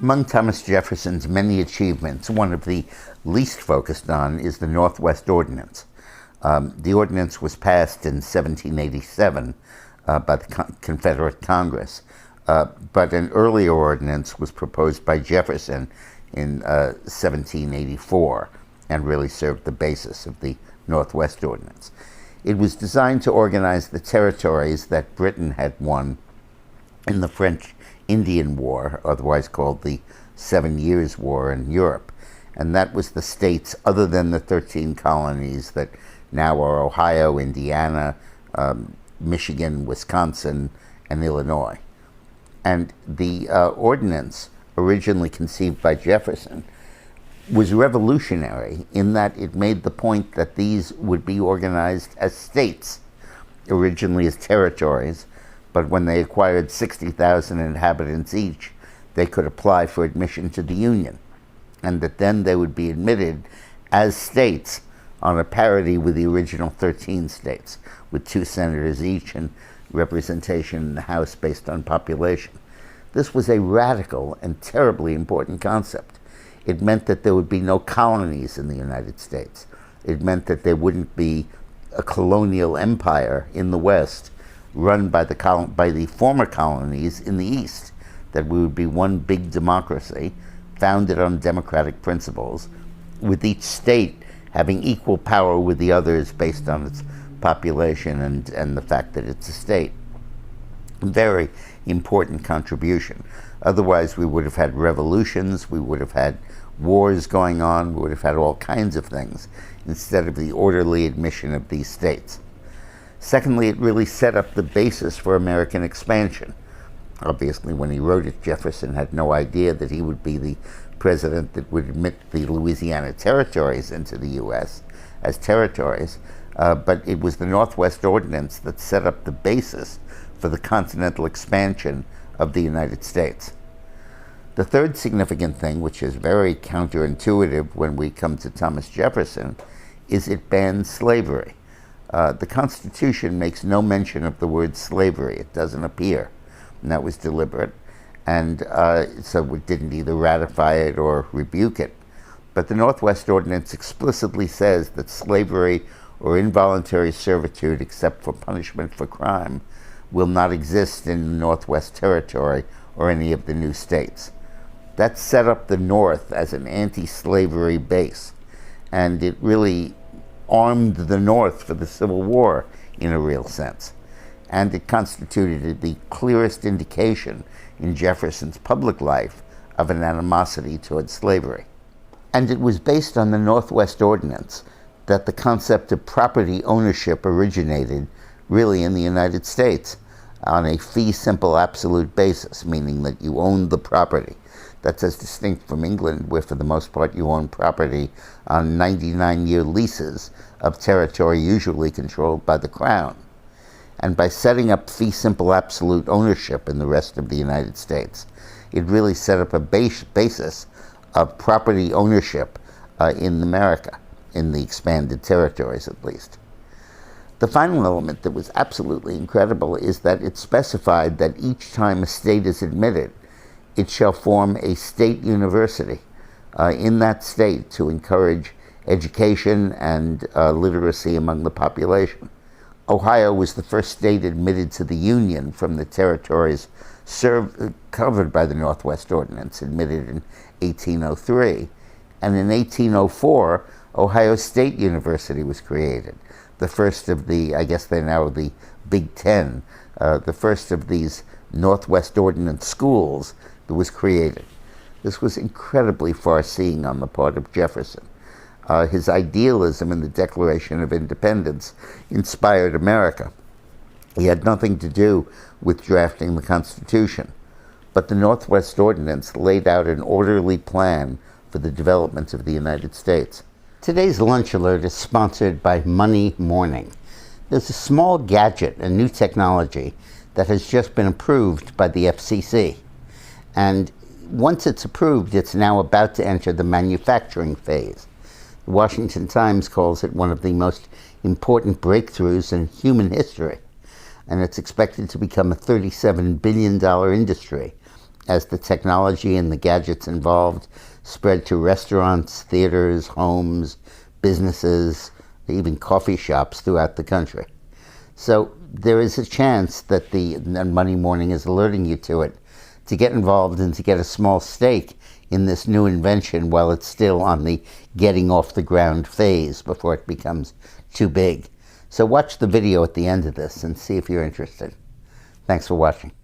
Among Thomas Jefferson's many achievements, one of the least focused on is the Northwest Ordinance. The ordinance was passed in 1787 by the Confederate Congress, but an earlier ordinance was proposed by Jefferson in 1784 and really served the basis of the Northwest Ordinance. It was designed to organize the territories that Britain had won in the French Indian War, otherwise called the 7 Years' War in Europe. And that was the states other than the 13 colonies that now are Ohio, Indiana, Michigan, Wisconsin, and Illinois. And the ordinance, originally conceived by Jefferson, was revolutionary in that it made the point that these would be organized as states, originally as territories, but when they acquired 60,000 inhabitants each, they could apply for admission to the Union, and that then they would be admitted as states on a parity with the original 13 states, with 2 senators each and representation in the House based on population. This was a radical and terribly important concept. It meant that there would be no colonies in the United States. It meant that there wouldn't be a colonial empire in the West run by the former colonies in the East, that we would be one big democracy founded on democratic principles, with each state having equal power with the others based on its population and the fact that it's a state. Very important contribution. Otherwise, we would have had revolutions, we would have had wars going on, we would have had all kinds of things instead of the orderly admission of these states. Secondly, it really set up the basis for American expansion. Obviously, when he wrote it, Jefferson had no idea that he would be the president that would admit the Louisiana territories into the U.S. as territories, but it was the Northwest Ordinance that set up the basis for the continental expansion of the United States. The third significant thing, which is very counterintuitive when we come to Thomas Jefferson, is it banned slavery. The Constitution makes no mention of the word slavery. It doesn't appear, and that was deliberate. And so we didn't either ratify it or rebuke it. But the Northwest Ordinance explicitly says that slavery or involuntary servitude, except for punishment for crime, will not exist in the Northwest Territory or any of the new states. That set up the North as an anti-slavery base, and it really armed the North for the Civil War in a real sense. And it constituted the clearest indication in Jefferson's public life of an animosity toward slavery. And it was based on the Northwest Ordinance that the concept of property ownership originated really in the United States on a fee simple absolute basis, meaning that you own the property. That's as distinct from England, where for the most part you own property on 99-year leases of territory usually controlled by the Crown. And by setting up fee simple absolute ownership in the rest of the United States, it really set up a basis of property ownership in America, in the expanded territories at least. The final element that was absolutely incredible is that it specified that each time a state is admitted, it shall form a state university in that state to encourage education and literacy among the population. Ohio was the first state admitted to the Union from the territories covered by the Northwest Ordinance, admitted in 1803. And in 1804, Ohio State University was created, the first of the, I guess they're now the Big Ten, the first of these Northwest Ordinance schools that was created. This was incredibly far-seeing on the part of Jefferson. His idealism in the Declaration of Independence inspired America. He had nothing to do with drafting the Constitution, but the Northwest Ordinance laid out an orderly plan for the development of the United States. Today's Lunch Alert is sponsored by Money Morning. There's a small gadget, a new technology, that has just been approved by the FCC. And once it's approved, it's now about to enter the manufacturing phase. The Washington Times calls it one of the most important breakthroughs in human history, and it's expected to become a $37 billion industry as the technology and the gadgets involved spread to restaurants, theaters, homes, businesses, even coffee shops throughout the country. So there is a chance that and Money Morning is alerting you to it, to get involved and to get a small stake in this new invention while it's still on the getting off the ground phase before it becomes too big. So watch the video at the end of this and see if you're interested. Thanks for watching.